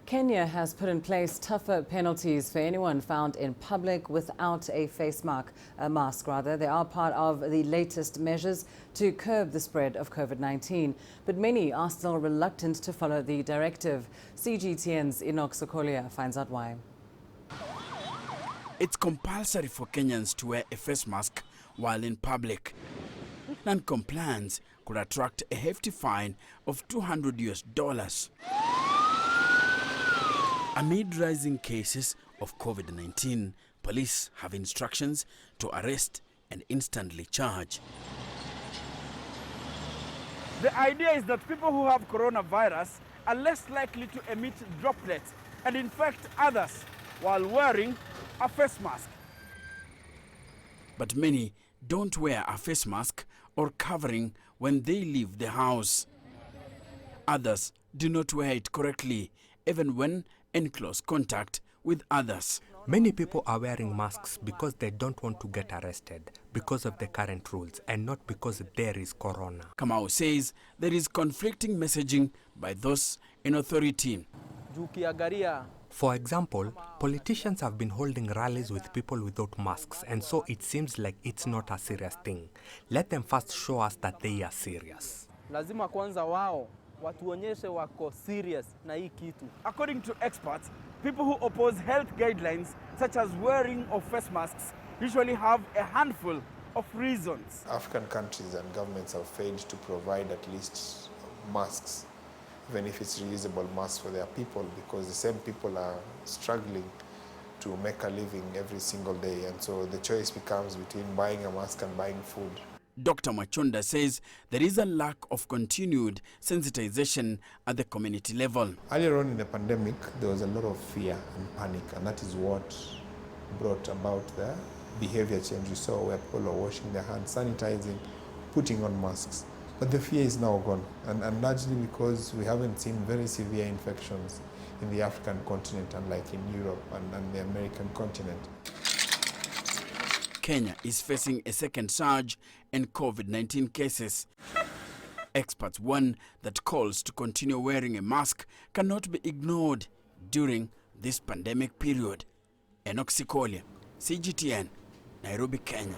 Kenya has put in place tougher penalties for anyone found in public without a face mask. They are part of the latest measures to curb the spread of COVID-19. But many are still reluctant to follow the directive. CGTN's Enock Sikolia finds out why. It's compulsory for Kenyans to wear a face mask while in public. Non-compliance could attract a hefty fine of $200. Amid rising cases of COVID-19, police have instructions to arrest and instantly charge. The idea is that people who have coronavirus are less likely to emit droplets and infect others while wearing a face mask. But many don't wear a face mask or covering when they leave the house. Others do not wear it correctly, even when in close contact with others. Many people are wearing masks because they don't want to get arrested because of the current rules and not because there is corona. Kamau says there is conflicting messaging by those in authority. For example, politicians have been holding rallies with people without masks, and so it seems like it's not a serious thing. Let them first show us that they are serious. Lazima kwanza wao watuonyeshe wako serious na hii kitu. According to experts, people who oppose health guidelines such as wearing of face masks usually have a handful of reasons. African countries and governments have failed to provide at least masks, even if it's reusable masks for their people, because the same people are struggling to make a living every single day, and so the choice becomes between buying a mask and buying food. Dr. Machonda says there is a lack of continued sensitization at the community level. Earlier on in the pandemic, there was a lot of fear and panic, and that is what brought about the behavior change we saw, where people are washing their hands, sanitizing, putting on masks. But the fear is now gone, and largely because we haven't seen very severe infections in the African continent, unlike in Europe and the American continent. Kenya is facing a second surge in COVID-19 cases. Experts warn that calls to continue wearing a mask cannot be ignored during this pandemic period. Enock Sikolia, CGTN, Nairobi, Kenya.